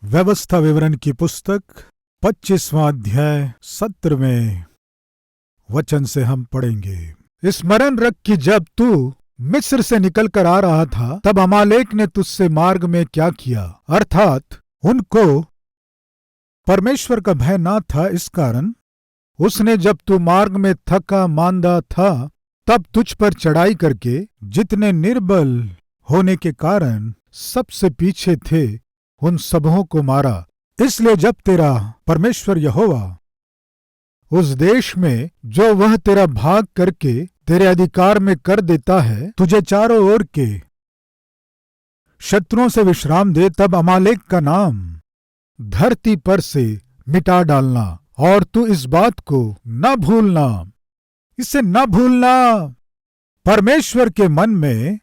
व्यवस्था विवरण की पुस्तक 25वां अध्याय 17वें वचन से हम पढ़ेंगे। स्मरण रख कि जब तू मिस्र से निकल कर आ रहा था तब अमालेक ने तुझसे मार्ग में क्या किया, अर्थात उनको परमेश्वर का भय ना था। इस कारण उसने जब तू मार्ग में थका मांदा था तब तुझ पर चढ़ाई करके जितने निर्बल होने के कारण सबसे पीछे थे उन सबों को मारा। इसलिए जब तेरा परमेश्वर यहोवा उस देश में जो वह तेरा भाग करके तेरे अधिकार में कर देता है तुझे चारों ओर के शत्रुओं से विश्राम दे, तब अमालेक का नाम धरती पर से मिटा डालना। और तू इस बात को न भूलना, इसे न भूलना। परमेश्वर के मन में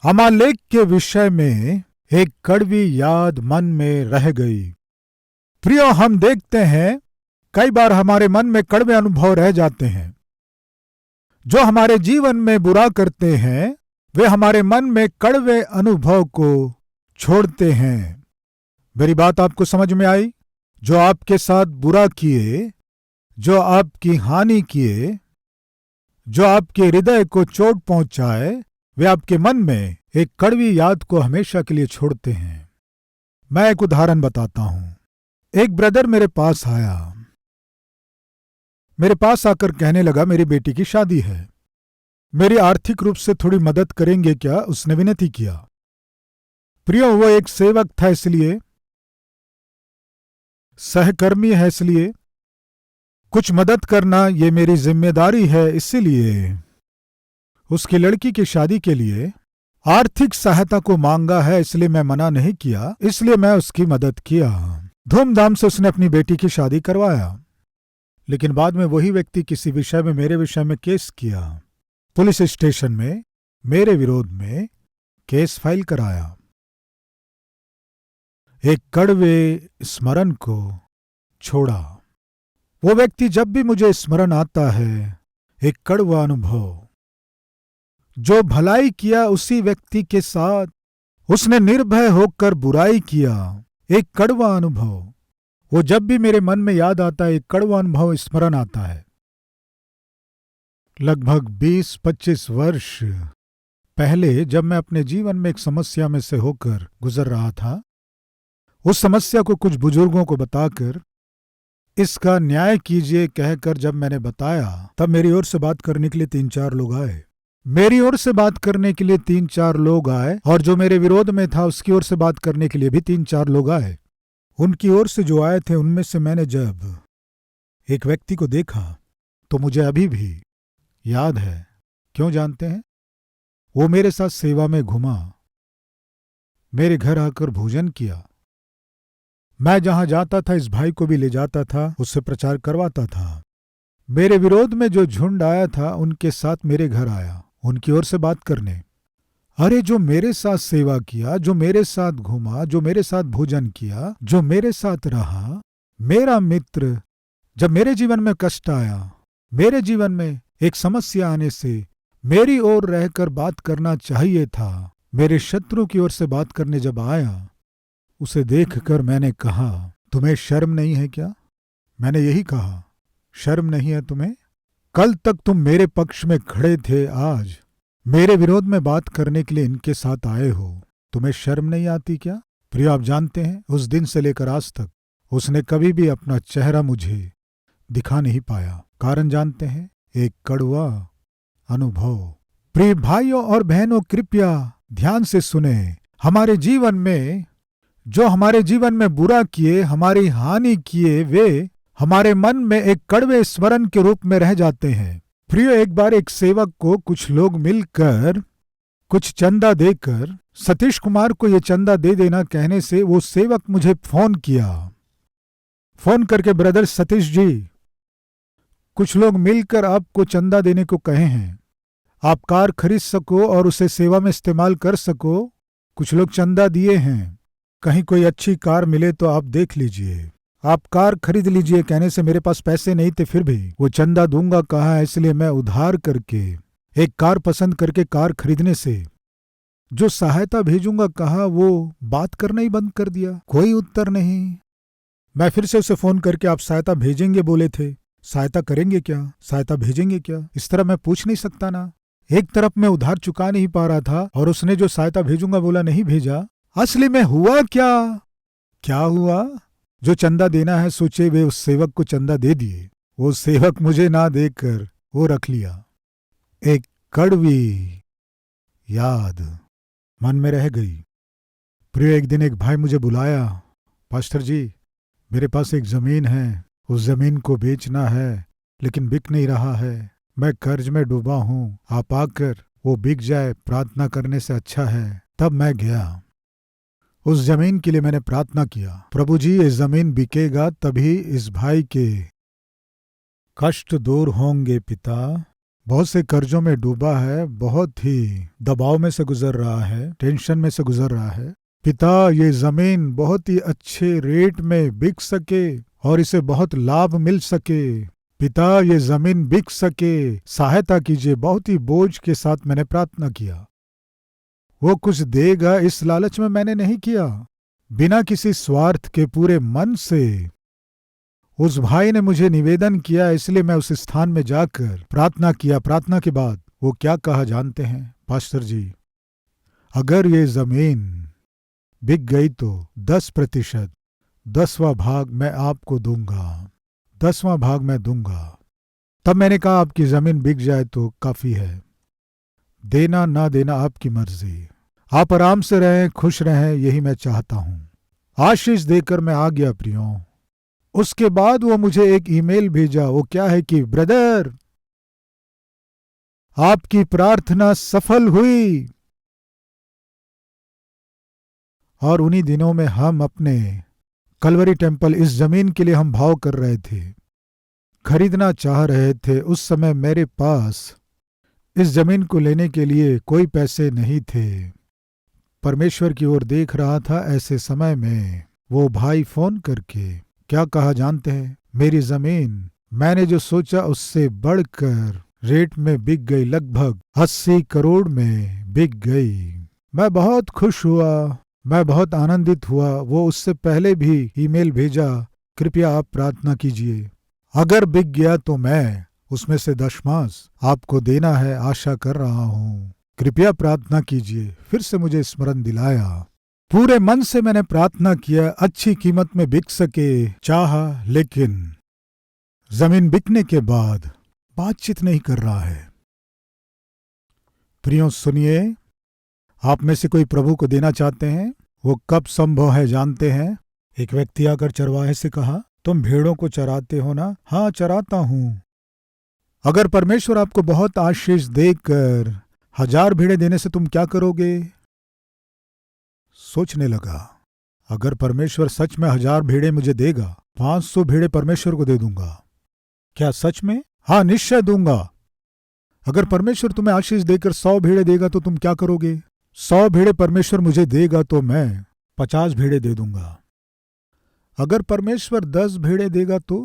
अमालेक के विषय में एक कड़वी याद मन में रह गई। प्रियो, हम देखते हैं कई बार हमारे मन में कड़वे अनुभव रह जाते हैं। जो हमारे जीवन में बुरा करते हैं वे हमारे मन में कड़वे अनुभव को छोड़ते हैं। मेरी बात आपको समझ में आई? जो आपके साथ बुरा किए, जो आपकी हानि किए, जो आपके हृदय को चोट पहुंचाए, वे आपके मन में एक कड़वी याद को हमेशा के लिए छोड़ते हैं। मैं एक उदाहरण बताता हूं। एक ब्रदर मेरे पास आया, मेरे पास आकर कहने लगा मेरी बेटी की शादी है, मेरी आर्थिक रूप से थोड़ी मदद करेंगे क्या? उसने विनती किया। प्रियो, वो एक सेवक था, इसलिए सहकर्मी है, इसलिए कुछ मदद करना ये मेरी जिम्मेदारी है। इसीलिए उसकी लड़की की शादी के लिए आर्थिक सहायता को मांगा है, इसलिए मैं मना नहीं किया, इसलिए मैं उसकी मदद किया। धूमधाम से उसने अपनी बेटी की शादी करवाया। लेकिन बाद में वही व्यक्ति किसी विषय में मेरे विषय में केस किया, पुलिस स्टेशन में मेरे विरोध में केस फाइल कराया। एक कड़वे स्मरण को छोड़ा। वो व्यक्ति जब भी मुझे स्मरण आता है, एक कड़वा अनुभव, जो भलाई किया उसी व्यक्ति के साथ उसने निर्भय होकर बुराई किया, एक कड़वा अनुभव, वो जब भी मेरे मन में याद आता है, एक कड़वा अनुभव स्मरण आता है। लगभग 20-25 वर्ष पहले जब मैं अपने जीवन में एक समस्या में से होकर गुजर रहा था, उस समस्या को कुछ बुजुर्गों को बताकर इसका न्याय कीजिए कहकर जब मैंने बताया, तब मेरी ओर से बात करने के लिए 3-4 लोग आए। मेरी ओर से बात करने के लिए 3-4 लोग आए, और जो मेरे विरोध में था उसकी ओर से बात करने के लिए भी 3-4 लोग आए। उनकी ओर से जो आए थे उनमें से मैंने जब एक व्यक्ति को देखा तो मुझे अभी भी याद है। क्यों जानते हैं? वो मेरे साथ सेवा में घुमा, मेरे घर आकर भोजन किया। मैं जहां जाता था इस भाई को भी ले जाता था, उससे प्रचार करवाता था। मेरे विरोध में जो झुंड आया था उनके साथ मेरे घर आया, उनकी ओर से बात करने। अरे, जो मेरे साथ सेवा किया, जो मेरे साथ घूमा, जो मेरे साथ भोजन किया, जो मेरे साथ रहा, मेरा मित्र, जब मेरे जीवन में कष्ट आया, मेरे जीवन में एक समस्या आने से मेरी ओर रहकर बात करना चाहिए था, मेरे शत्रु की ओर से बात करने जब आया, उसे देखकर मैंने कहा, तुम्हें शर्म नहीं है क्या? मैंने यही कहा, शर्म नहीं है तुम्हें? कल तक तुम मेरे पक्ष में खड़े थे, आज मेरे विरोध में बात करने के लिए इनके साथ आए हो, तुम्हें शर्म नहीं आती क्या? प्रिय, आप जानते हैं उस दिन से लेकर आज तक उसने कभी भी अपना चेहरा मुझे दिखा नहीं पाया। कारण जानते हैं? एक कड़वा अनुभव। प्रिय भाइयों और बहनों, कृपया ध्यान से सुने। हमारे जीवन में जो हमारे जीवन में बुरा किए, हमारी हानि किए, वे हमारे मन में एक कड़वे स्मरण के रूप में रह जाते हैं। प्रियो, एक बार एक सेवक को कुछ लोग मिलकर कुछ चंदा देकर सतीश कुमार को ये चंदा दे देना कहने से वो सेवक मुझे फोन किया। फोन करके, ब्रदर सतीश जी, कुछ लोग मिलकर आपको चंदा देने को कहे हैं, आप कार खरीद सको और उसे सेवा में इस्तेमाल कर सको। कुछ लोग चंदा दिए हैं, कहीं कोई अच्छी कार मिले तो आप देख लीजिए, आप कार खरीद लीजिए। कहने से मेरे पास पैसे नहीं थे, फिर भी वो चंदा दूंगा कहा है, इसलिए मैं उधार करके एक कार पसंद करके कार खरीदने से जो सहायता भेजूंगा कहा, वो बात करना ही बंद कर दिया, कोई उत्तर नहीं। मैं फिर से उसे फोन करके आप सहायता भेजेंगे बोले थे, सहायता करेंगे क्या, सहायता भेजेंगे क्या, इस तरह मैं पूछ नहीं सकता ना। एक तरफ मैं उधार चुका नहीं पा रहा था और उसने जो सहायता भेजूंगा बोला नहीं भेजा। असली में हुआ क्या? क्या हुआ? जो चंदा देना है सोचे वे उस सेवक को चंदा दे दिए, वो सेवक मुझे ना देकर वो रख लिया। एक कड़वी याद मन में रह गई। प्रिय, एक दिन एक भाई मुझे बुलाया, पास्टर जी मेरे पास एक जमीन है, उस जमीन को बेचना है लेकिन बिक नहीं रहा है, मैं कर्ज में डूबा हूं, आप आकर वो बिक जाए, प्रार्थना करने से अच्छा है। तब मैं गया, उस जमीन के लिए मैंने प्रार्थना किया, प्रभु जी ये जमीन बिकेगा तभी इस भाई के कष्ट दूर होंगे पिता, बहुत से कर्जों में डूबा है, बहुत ही दबाव में से गुजर रहा है, टेंशन में से गुजर रहा है। पिता ये जमीन बहुत ही अच्छे रेट में बिक सके और इसे बहुत लाभ मिल सके, पिता ये जमीन बिक सके, सहायता कीजिए। बहुत ही बोझ के साथ मैंने प्रार्थना किया। वो कुछ देगा इस लालच में मैंने नहीं किया, बिना किसी स्वार्थ के पूरे मन से उस भाई ने मुझे निवेदन किया, इसलिए मैं उस स्थान में जाकर प्रार्थना किया। प्रार्थना के बाद वो क्या कहा जानते हैं पास्टर जी? अगर ये जमीन बिक गई तो 10%, 10वां भाग मैं आपको दूंगा, 10वां भाग मैं दूंगा। तब मैंने कहा आपकी जमीन बिक जाए तो काफी है, देना ना देना आपकी मर्जी, आप आराम से रहें, खुश रहें, यही मैं चाहता हूं। आशीष देकर मैं आ गया प्रियो। उसके बाद वो मुझे एक ईमेल भेजा, वो क्या है कि ब्रदर आपकी प्रार्थना सफल हुई। और उन्हीं दिनों में हम अपने कलवरी टेम्पल, इस जमीन के लिए हम भाव कर रहे थे, खरीदना चाह रहे थे। उस समय मेरे पास इस जमीन को लेने के लिए कोई पैसे नहीं थे, परमेश्वर की ओर देख रहा था। ऐसे समय में वो भाई फोन करके क्या कहा जानते हैं? मेरी जमीन मैंने जो सोचा उससे बढ़कर रेट में बिक गई, लगभग 80 करोड़ में बिक गई। मैं बहुत खुश हुआ, मैं बहुत आनंदित हुआ। वो उससे पहले भी ईमेल भेजा, कृपया आप प्रार्थना कीजिए, अगर बिक गया तो मैं उसमें से दशमांश आपको देना है, आशा कर रहा हूं, कृपया प्रार्थना कीजिए। फिर से मुझे स्मरण दिलाया, पूरे मन से मैंने प्रार्थना किया, अच्छी कीमत में बिक सके चाहा, लेकिन जमीन बिकने के बाद बातचीत नहीं कर रहा है। प्रियो सुनिए, आप में से कोई प्रभु को देना चाहते हैं, वो कब संभव है जानते हैं? एक व्यक्ति आकर चरवाहे से कहा, तुम भेड़ों को चराते हो ना? हाँ चराता हूं। अगर परमेश्वर आपको बहुत आशीष देकर 1000 भेड़ें देने से तुम क्या करोगे? सोचने लगा, अगर परमेश्वर सच में 1000 भेड़ें मुझे देगा, 500 भेड़ें परमेश्वर को दे दूंगा। क्या सच में? हाँ निश्चय दूंगा। अगर परमेश्वर तुम्हें आशीष देकर 100 भेड़ें देगा तो तुम क्या करोगे? 100 भेड़ें परमेश्वर मुझे देगा तो मैं 50 भेड़ें दे दूंगा। अगर परमेश्वर 10 भेड़ें देगा तो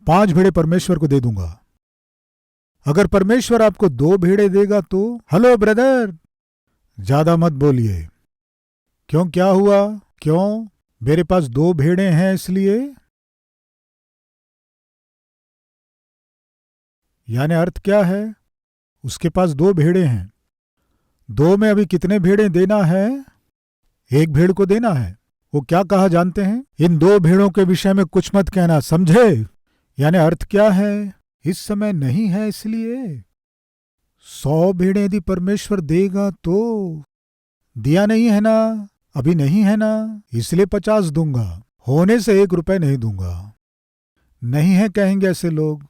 5 भेड़ें परमेश्वर को दे दूंगा। अगर परमेश्वर आपको 2 भेड़ें देगा तो, हेलो ब्रदर, ज्यादा मत बोलिए। क्यों, क्या हुआ? क्यों? मेरे पास 2 भेड़ें हैं इसलिए? यानी अर्थ क्या है? उसके पास 2 भेड़ें हैं, 2 में अभी कितने भेड़ें देना है? 1 भेड़ को देना है। वो क्या कहा जानते हैं? इन 2 भेड़ों के विषय में कुछ मत कहना, समझे? यानी अर्थ क्या है? इस समय नहीं है इसलिए 100 भेड़ें यदि परमेश्वर देगा तो, दिया नहीं है ना, अभी नहीं है ना, इसलिए 50 दूंगा, होने से 1 रुपए नहीं दूंगा। नहीं है कहेंगे ऐसे लोग।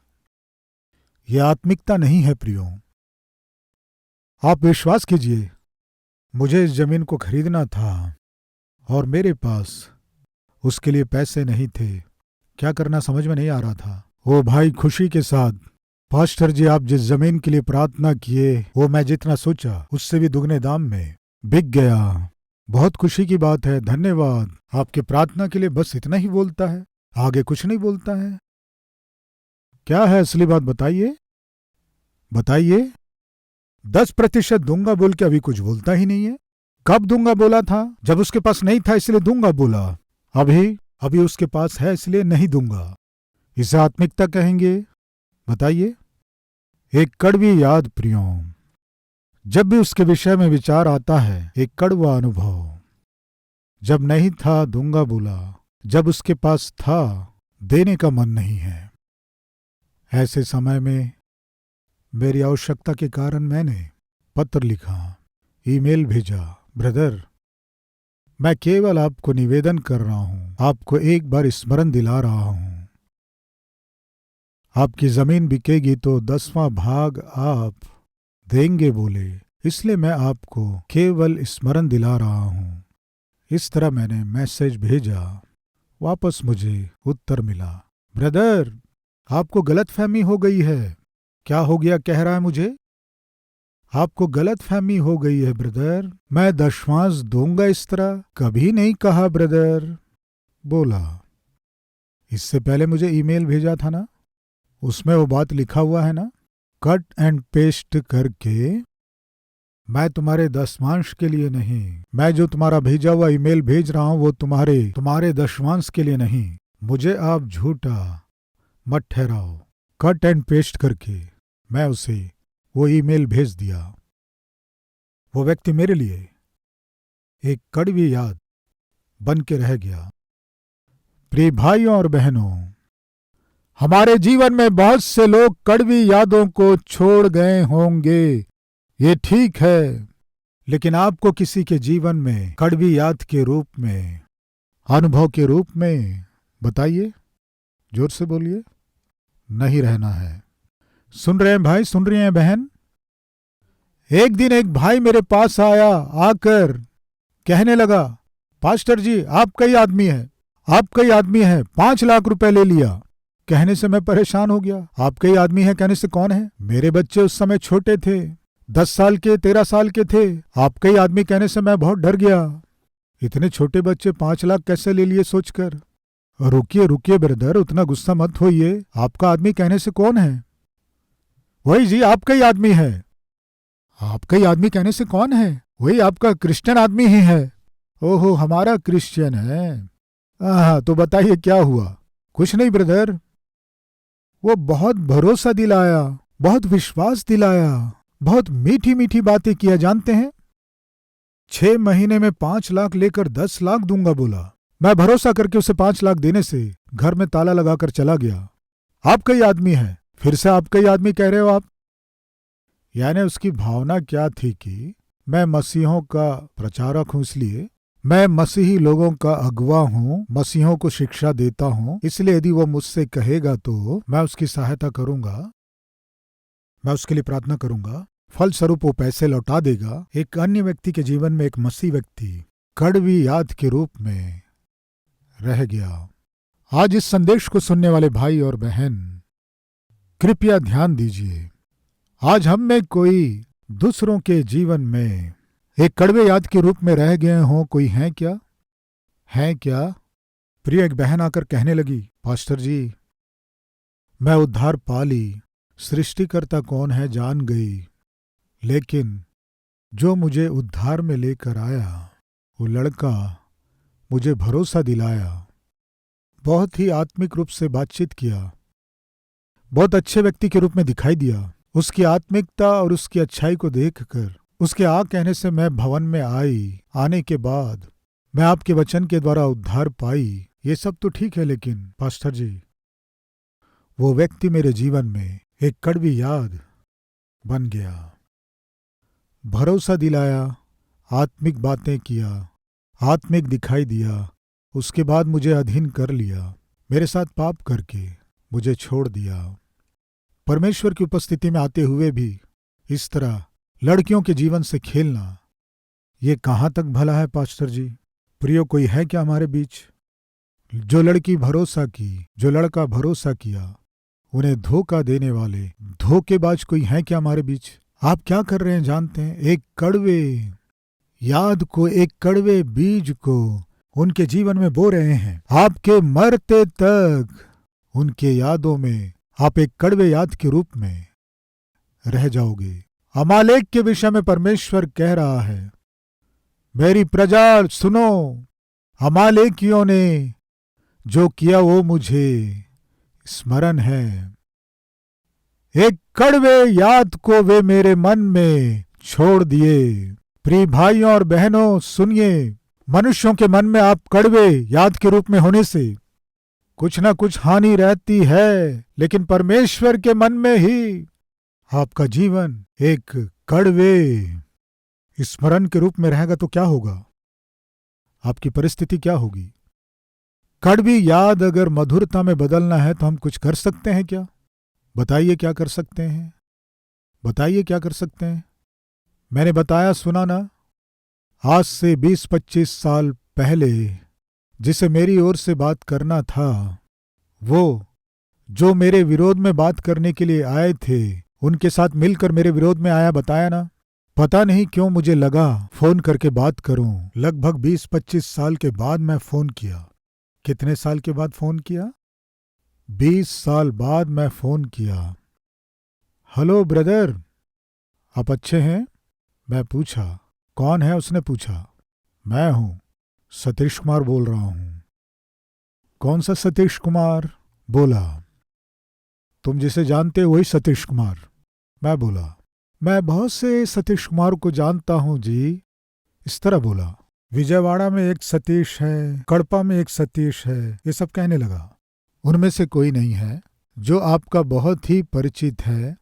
यह आत्मिकता नहीं है प्रियो। आप विश्वास कीजिए, मुझे इस जमीन को खरीदना था और मेरे पास उसके लिए पैसे नहीं थे। क्या करना समझ में नहीं आ रहा था। वो भाई खुशी के साथ, पास्टर जी आप जिस जमीन के लिए प्रार्थना किए वो मैं जितना सोचा उससे भी दुगने दाम में बिक गया। बहुत खुशी की बात है, धन्यवाद आपके प्रार्थना के लिए। बस इतना ही बोलता है, आगे कुछ नहीं बोलता है। क्या है असली बात बताइए, बताइए। 10% दूंगा बोल के अभी कुछ बोलता ही नहीं है। कब दूंगा बोला था? जब उसके पास नहीं था इसलिए दूंगा बोला। अभी उसके पास है इसलिए नहीं दूंगा। इसे आत्मिकता कहेंगे? बताइए। एक कड़वी याद प्रियों, जब भी उसके विषय में विचार आता है एक कड़वा अनुभव। जब नहीं था दूंगा बोला, जब उसके पास था देने का मन नहीं है। ऐसे समय में मेरी आवश्यकता के कारण मैंने पत्र लिखा, ईमेल भेजा। ब्रदर, मैं केवल आपको निवेदन कर रहा हूं, आपको एक बार स्मरण दिला रहा हूं। आपकी जमीन बिकेगी तो 10वां भाग आप देंगे बोले, इसलिए मैं आपको केवल स्मरण दिला रहा हूं। इस तरह मैंने मैसेज भेजा। वापस मुझे उत्तर मिला, ब्रदर आपको गलतफहमी हो गई है। क्या हो गया कह रहा है मुझे? आपको गलतफहमी हो गई है ब्रदर, मैं दशमांश दूंगा इस तरह कभी नहीं कहा ब्रदर। बोला, इससे पहले मुझे ईमेल भेजा था ना, उसमें वो बात लिखा हुआ है ना, कट एंड पेस्ट करके। मैं तुम्हारे दशमांश के लिए नहीं, मैं जो तुम्हारा भेजा हुआ ईमेल भेज रहा हूं वो तुम्हारे दशमांश के लिए नहीं। मुझे आप झूठा मत ठहराओ। कट एंड पेस्ट करके मैं उसे वो ईमेल भेज दिया। वो व्यक्ति मेरे लिए एक कड़वी याद बन के रह गया। प्रिय भाइयों और बहनों, हमारे जीवन में बहुत से लोग कड़वी यादों को छोड़ गए होंगे, ये ठीक है, लेकिन आपको किसी के जीवन में कड़वी याद के रूप में, अनुभव के रूप में, बताइए, जोर से बोलिए, नहीं रहना है। सुन रहे हैं भाई, सुन रही हैं बहन? एक दिन एक भाई मेरे पास आया, आकर कहने लगा, पास्टर जी आपका ही आदमी है, आपका ही आदमी है, 5 लाख रुपए ले लिया। कहने से मैं परेशान हो गया। आपका ही आदमी है कहने से कौन है? मेरे बच्चे उस समय छोटे थे, 10 साल के, 13 साल के थे। आपका ही आदमी कहने से मैं बहुत डर गया। इतने छोटे बच्चे 5 लाख कैसे ले लिए सोचकर। रुकिए रुकिए ब्रदर, उतना गुस्सा मत होइए। आपका आदमी कहने से कौन है? वही जी, आपका ही आदमी है। आपका ही आदमी कहने से कौन है? वही आपका क्रिश्चियन आदमी ही है। ओहो, हमारा क्रिश्चियन है। तो बताइए क्या हुआ? कुछ नहीं ब्रदर, वो बहुत भरोसा दिलाया, बहुत विश्वास दिलाया, बहुत मीठी मीठी बातें किया। जानते हैं, 6 महीने में 5 लाख लेकर 10 लाख दूंगा बोला। मैं भरोसा करके उसे 5 लाख देने से घर में ताला लगाकर चला गया। आपका ही आदमी है, फिर से आपका ही आदमी कह रहे हो आप। यानी उसकी भावना क्या थी कि मैं मसीहों का प्रचारक हूं, इसलिए मैं मसीही लोगों का अगवा हूं, मसीहों को शिक्षा देता हूं, इसलिए यदि वो मुझसे कहेगा तो मैं उसकी सहायता करूंगा, मैं उसके लिए प्रार्थना करूंगा, फलस्वरूप वो पैसे लौटा देगा। एक अन्य व्यक्ति के जीवन में एक मसीह व्यक्ति कड़वी याद के रूप में रह गया। आज इस संदेश को सुनने वाले भाई और बहन कृपया ध्यान दीजिए। आज हम में कोई दूसरों के जीवन में एक कड़वे याद के रूप में रह गए हों, कोई है क्या? है क्या? प्रिय एक बहन आकर कहने लगी, पास्टर जी मैं उद्धार पा ली, सृष्टिकर्ता कौन है जान गई, लेकिन जो मुझे उद्धार में लेकर आया वो लड़का मुझे भरोसा दिलाया, बहुत ही आत्मिक रूप से बातचीत किया, बहुत अच्छे व्यक्ति के रूप में दिखाई दिया। उसकी आत्मिकता और उसकी अच्छाई को देखकर उसके आ कहने से मैं भवन में आई, आने के बाद मैं आपके वचन के द्वारा उद्धार पाई। ये सब तो ठीक है, लेकिन पास्टर जी वो व्यक्ति मेरे जीवन में एक कड़वी याद बन गया। भरोसा दिलाया, आत्मिक बातें किया, आत्मिक दिखाई दिया, उसके बाद मुझे अधीन कर लिया, मेरे साथ पाप करके मुझे छोड़ दिया। परमेश्वर की उपस्थिति में आते हुए भी इस तरह लड़कियों के जीवन से खेलना, ये कहाँ तक भला है पास्टर जी? प्रियो, कोई है क्या हमारे बीच? जो लड़की भरोसा की, जो लड़का भरोसा किया, उन्हें धोखा देने वाले धोखेबाज कोई है क्या हमारे बीच? आप क्या कर रहे हैं जानते हैं? एक कड़वे याद को, एक कड़वे बीज को उनके जीवन में बो रहे हैं। आपके मरते तक उनके यादों में आप एक कड़वे याद के रूप में रह जाओगे। अमालेक के विषय में परमेश्वर कह रहा है, मेरी प्रजा सुनो, अमालेकियों ने जो किया वो मुझे स्मरण है। एक कड़वे याद को वे मेरे मन में छोड़ दिए। प्रिय भाइयों और बहनों सुनिए, मनुष्यों के मन में आप कड़वे याद के रूप में होने से कुछ ना कुछ हानि रहती है, लेकिन परमेश्वर के मन में ही आपका जीवन एक कड़वे स्मरण के रूप में रहेगा तो क्या होगा? आपकी परिस्थिति क्या होगी? कड़वी याद अगर मधुरता में बदलना है तो हम कुछ कर सकते हैं क्या? बताइए क्या कर सकते हैं? बताइए क्या कर सकते हैं? मैंने बताया, सुना ना, आज से 20-25 साल पहले जिसे मेरी ओर से बात करना था, वो जो मेरे विरोध में बात करने के लिए आए थे उनके साथ मिलकर मेरे विरोध में आया, बताया ना। पता नहीं क्यों मुझे लगा फोन करके बात करूं। लगभग 20-25 साल के बाद मैं फोन किया। कितने साल के बाद फोन किया? 20 साल बाद मैं फोन किया। हेलो ब्रदर, आप अच्छे हैं? मैं पूछा। कौन है? उसने पूछा। मैं हूं, सतीश कुमार बोल रहा हूं। कौन सा सतीश कुमार? बोला। तुम जिसे जानते हो वही सतीश कुमार। मैं बोला, मैं बहुत से सतीश कुमार को जानता हूं जी। इस तरह बोला। विजयवाड़ा में एक सतीश है, कड़पा में एक सतीश है, ये सब कहने लगा। उनमें से कोई नहीं है जो आपका बहुत ही परिचित है।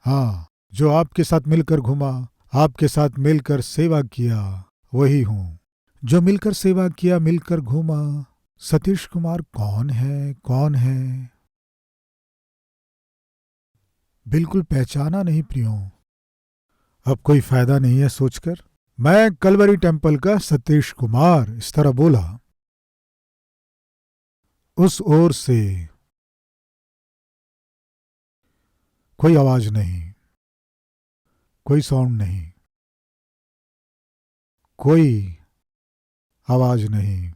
हाँ, जो आपके साथ मिलकर घुमा, आपके साथ मिलकर सेवा किया, वही हूं। जो मिलकर सेवा किया, मिलकर घूमा। सतीश कुमार कौन है? कौन है? बिल्कुल पहचाना नहीं प्रियो। अब कोई फायदा नहीं है सोचकर। मैं कलवरी टेम्पल का सतीश कुमार, इस तरह बोला। उस ओर से कोई आवाज नहीं, कोई साउंड नहीं, कोई आवाज नहीं।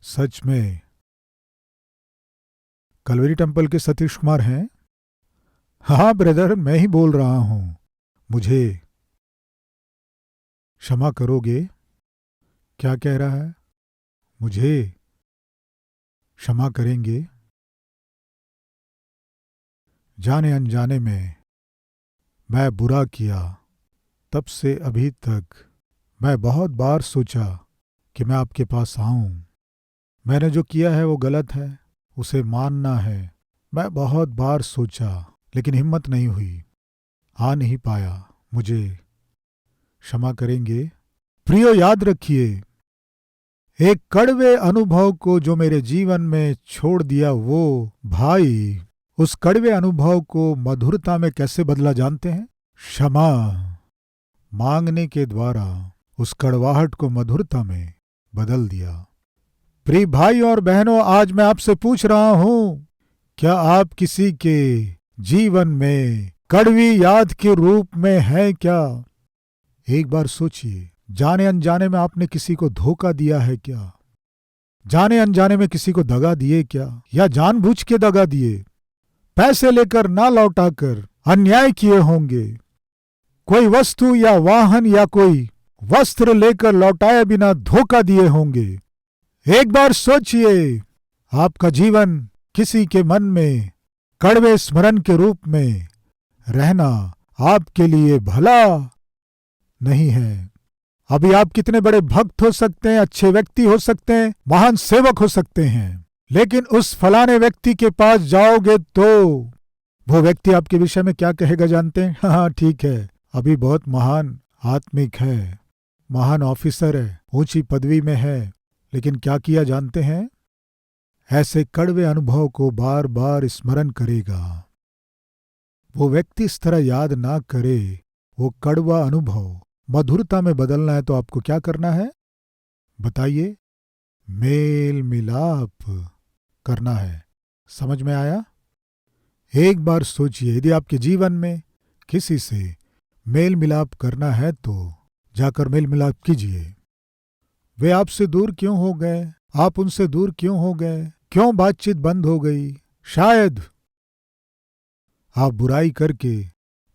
सच में कलवरी टेम्पल के सतीश कुमार हैं? हाँ ब्रदर, मैं ही बोल रहा हूं। मुझे क्षमा करोगे? क्या कह रहा है? मुझे क्षमा करेंगे? जाने अनजाने में मैं बुरा किया। तब से अभी तक मैं बहुत बार सोचा कि मैं आपके पास आऊं। मैंने जो किया है वो गलत है, उसे मानना है। मैं बहुत बार सोचा लेकिन हिम्मत नहीं हुई, आ नहीं पाया। मुझे क्षमा करेंगे? प्रियो, याद रखिए, एक कड़वे अनुभव को जो मेरे जीवन में छोड़ दिया वो भाई, उस कड़वे अनुभव को मधुरता में कैसे बदला जानते हैं? क्षमा मांगने के द्वारा उस कड़वाहट को मधुरता में बदल दिया। प्रिय भाई और बहनों, आज मैं आपसे पूछ रहा हूं, क्या आप किसी के जीवन में कड़वी याद के रूप में हैं क्या? एक बार सोचिए, जाने अनजाने में आपने किसी को धोखा दिया है क्या? जाने अनजाने में किसी को दगा दिए क्या? या जानबूझ के दगा दिए? पैसे लेकर ना लौटाकर अन्याय किए होंगे। कोई वस्तु या वाहन या कोई वस्त्र लेकर लौटाए बिना धोखा दिए होंगे। एक बार सोचिए, आपका जीवन किसी के मन में कड़वे स्मरण के रूप में रहना आपके लिए भला नहीं है। अभी आप कितने बड़े भक्त हो सकते हैं, अच्छे व्यक्ति हो सकते हैं, महान सेवक हो सकते हैं, लेकिन उस फलाने व्यक्ति के पास जाओगे तो वो व्यक्ति आपके विषय में क्या कहेगा जानते हैं? हाँ ठीक है, अभी बहुत महान आत्मिक है, महान ऑफिसर है, ऊंची पदवी में है, लेकिन क्या किया जानते हैं? ऐसे कड़वे अनुभव को बार बार स्मरण करेगा। वो व्यक्ति इस तरह याद ना करे। वो कड़वा अनुभव मधुरता में बदलना है तो आपको क्या करना है? बताइए। मेल मिलाप करना है। समझ में आया? एक बार सोचिए, यदि आपके जीवन में किसी से मेल मिलाप करना है तो जाकर मेल मिलाप कीजिए। वे आपसे दूर क्यों हो गए? आप उनसे दूर क्यों हो गए? क्यों बातचीत बंद हो गई? शायद आप बुराई करके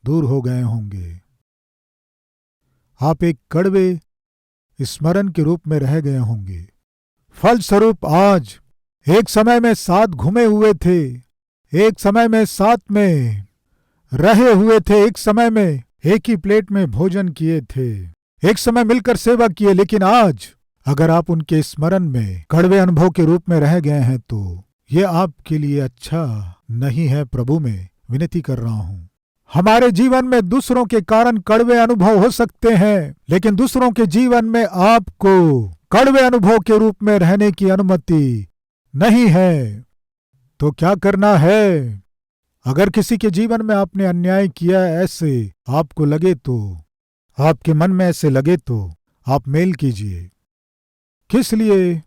दूर हो गए होंगे। आप एक कड़वे स्मरण के रूप में रह गए होंगे। फलस्वरूप आज एक समय में साथ घूमे हुए थे, एक समय में साथ में रहे हुए थे, एक समय में एक ही प्लेट में भोजन किए थे, एक समय मिलकर सेवा किए, लेकिन आज अगर आप उनके स्मरण में कड़वे अनुभव के रूप में रह गए हैं तो ये आपके लिए अच्छा नहीं है। प्रभु में विनती कर रहा हूं। हमारे जीवन में दूसरों के कारण कड़वे अनुभव हो सकते हैं, लेकिन दूसरों के जीवन में आपको कड़वे अनुभव के रूप में रहने की अनुमति नहीं है। तो क्या करना है? अगर किसी के जीवन में आपने अन्याय किया, ऐसे आपको लगे तो, आपके मन में ऐसे लगे तो आप मेल कीजिए। किस लिए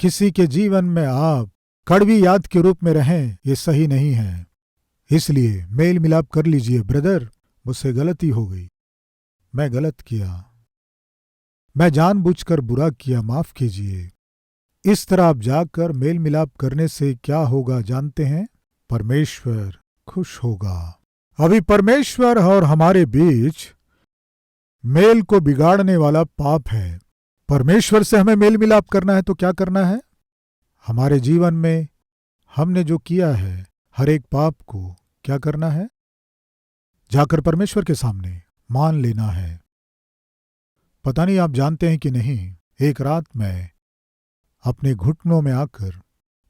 किसी के जीवन में आप कड़वी याद के रूप में रहें? ये सही नहीं है। इसलिए मेल मिलाप कर लीजिए। ब्रदर, मुझसे गलती हो गई, मैं गलत किया, मैं जानबूझकर बुरा किया, माफ कीजिए। इस तरह आप जाकर मेल मिलाप करने से क्या होगा जानते हैं? परमेश्वर खुश होगा। अभी परमेश्वर और हमारे बीच मेल को बिगाड़ने वाला पाप है। परमेश्वर से हमें मेल मिलाप करना है तो क्या करना है? हमारे जीवन में हमने जो किया है हर एक पाप को क्या करना है? जाकर परमेश्वर के सामने मान लेना है। पता नहीं आप जानते हैं कि नहीं, एक रात मैं अपने घुटनों में आकर,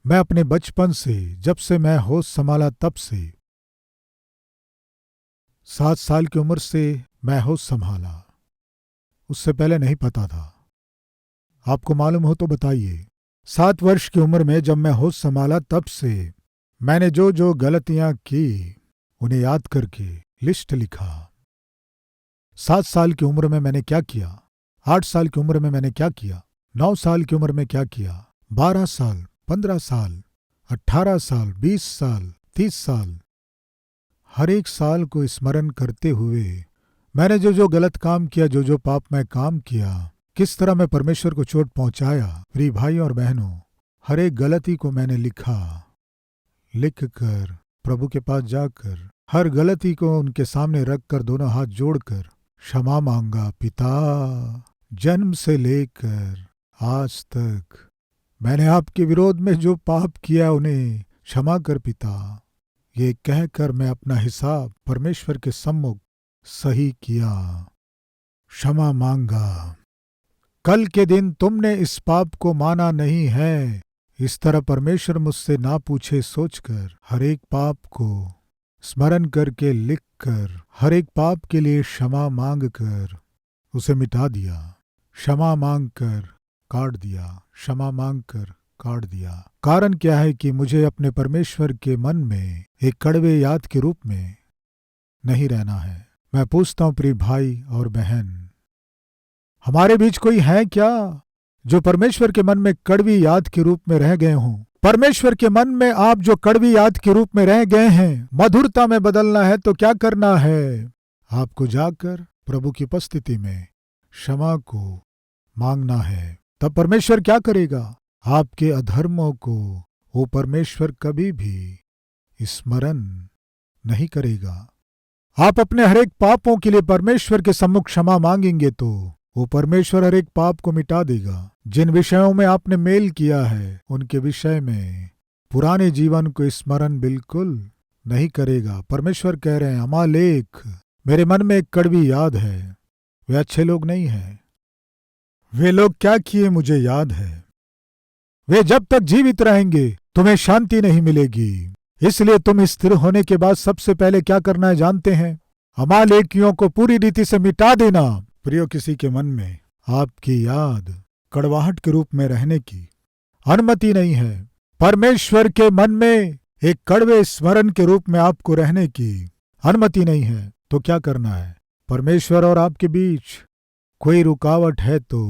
मैं अपने बचपन से, जब से मैं होश संभाला तब से, 7 साल की उम्र से मैं होश संभाला, उससे पहले नहीं पता था। आपको मालूम हो तो बताइए। 7 वर्ष की उम्र में जब मैं होश संभाला तब से मैंने जो जो गलतियां की उन्हें याद करके लिस्ट लिखा। 7 साल की उम्र में मैंने क्या किया, 8 साल की उम्र में मैंने क्या किया, 9 साल की उम्र में क्या किया, 12 साल, 15 साल, 18 साल, 20 साल, 30 साल, हर एक साल को स्मरण करते हुए मैंने जो जो गलत काम किया, जो जो पाप मैं काम किया, किस तरह मैं परमेश्वर को चोट पहुंचाया। प्रिय भाई और बहनों, हर एक गलती को मैंने लिखा। लिख कर प्रभु के पास जाकर हर गलती को उनके सामने रखकर दोनों हाथ जोड़कर क्षमा मांगा। पिता, जन्म से लेकर आज तक मैंने आपके विरोध में जो पाप किया उन्हें क्षमा कर पिता। ये कहकर मैं अपना हिसाब परमेश्वर के सम्मुख सही किया, क्षमा मांगा। कल के दिन तुमने इस पाप को माना नहीं है, इस तरह परमेश्वर मुझसे ना पूछे सोचकर हर एक पाप को स्मरण करके लिख कर हर एक पाप के लिए क्षमा मांग कर उसे मिटा दिया। क्षमा मांग कर काट दिया, क्षमा मांग कर काट दिया। कारण क्या है कि मुझे अपने परमेश्वर के मन में एक कड़वे याद के रूप में नहीं रहना है। मैं पूछता हूं प्रिय भाई और बहन, हमारे बीच कोई है क्या जो परमेश्वर के मन में कड़वी याद के रूप में रह गए हों? परमेश्वर के मन में आप जो कड़वी याद के रूप में रह गए हैं, मधुरता में बदलना है तो क्या करना है? आपको जाकर प्रभु की उपस्थिति में क्षमा को मांगना है। तब परमेश्वर क्या करेगा? आपके अधर्मों को वो परमेश्वर कभी भी स्मरण नहीं करेगा। आप अपने हर एक पापों के लिए परमेश्वर के सम्मुख क्षमा मांगेंगे तो वो परमेश्वर हर एक पाप को मिटा देगा। जिन विषयों में आपने मेल किया है उनके विषय में पुराने जीवन को स्मरण बिल्कुल नहीं करेगा। परमेश्वर कह रहे हैं, अमालेक, मेरे मन में एक कड़वी याद है। वे अच्छे लोग नहीं हैं। वे लोग क्या किए मुझे याद है। वे जब तक जीवित रहेंगे तुम्हें शांति नहीं मिलेगी। इसलिए तुम स्थिर होने के बाद सबसे पहले क्या करना है जानते हैं? अमालेकियों को पूरी रीति से मिटा देना। प्रियो, किसी के मन में आपकी याद कड़वाहट के रूप में रहने की अनुमति नहीं है। परमेश्वर के मन में एक कड़वे स्मरण के रूप में आपको रहने की अनुमति नहीं है। तो क्या करना है? परमेश्वर और आपके बीच कोई रुकावट है तो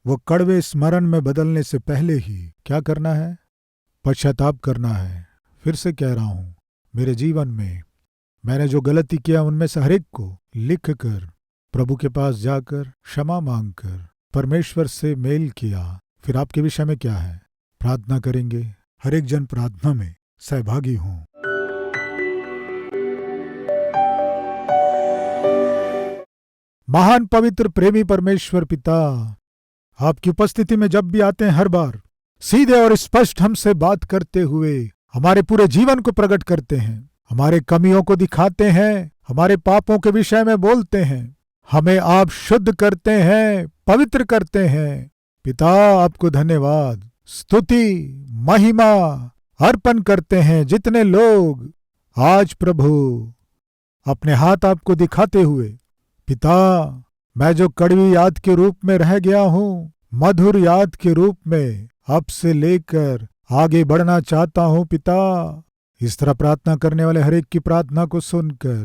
वो कड़वे स्मरण में बदलने से पहले ही क्या करना है? पश्चाताप करना है। फिर से कह रहा हूं, मेरे जीवन में मैंने जो गलती किया उनमें से हर एक को लिख कर प्रभु के पास जाकर क्षमा मांगकर परमेश्वर से मेल किया। फिर आपके विषय में क्या है? प्रार्थना करेंगे। हर एक जन प्रार्थना में सहभागी हों। महान पवित्र प्रेमी परमेश्वर पिता, आपकी उपस्थिति में जब भी आते हैं हर बार सीधे और स्पष्ट हमसे बात करते हुए हमारे पूरे जीवन को प्रकट करते हैं, हमारे कमियों को दिखाते हैं, हमारे पापों के विषय में बोलते हैं, हमें आप शुद्ध करते हैं, पवित्र करते हैं। पिता आपको धन्यवाद, स्तुति, महिमा अर्पण करते हैं। जितने लोग आज प्रभु अपने हाथ आपको दिखाते हुए, पिता मैं जो कड़वी याद के रूप में रह गया हूँ, मधुर याद के रूप में अब से लेकर आगे बढ़ना चाहता हूँ पिता। इस तरह प्रार्थना करने वाले हर एक की प्रार्थना को सुनकर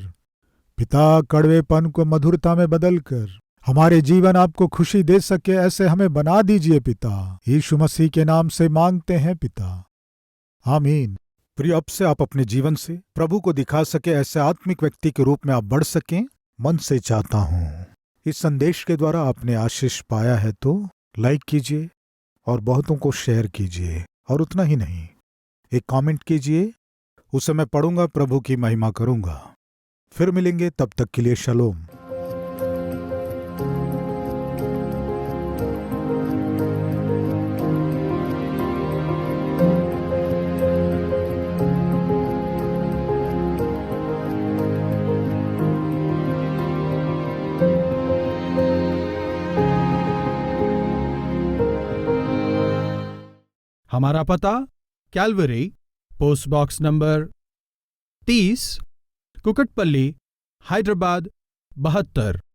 पिता कड़वेपन को मधुरता में बदलकर हमारे जीवन आपको खुशी दे सके, ऐसे हमें बना दीजिए पिता। यीशु मसीह के नाम से मांगते हैं पिता, आमीन। प्रिय, अब से आप अपने जीवन से प्रभु को दिखा सके, ऐसे आत्मिक व्यक्ति के रूप में आप बढ़ सकें, मन से चाहता हूँ। इस संदेश के द्वारा आपने आशीष पाया है तो लाइक कीजिए और बहुतों को शेयर कीजिए, और उतना ही नहीं, एक कमेंट कीजिए, उसे मैं पढ़ूंगा, प्रभु की महिमा करूंगा। फिर मिलेंगे, तब तक के लिए शलोम। हमारा पता Calvary, post box number 30, Kukatpally, Hyderabad 72।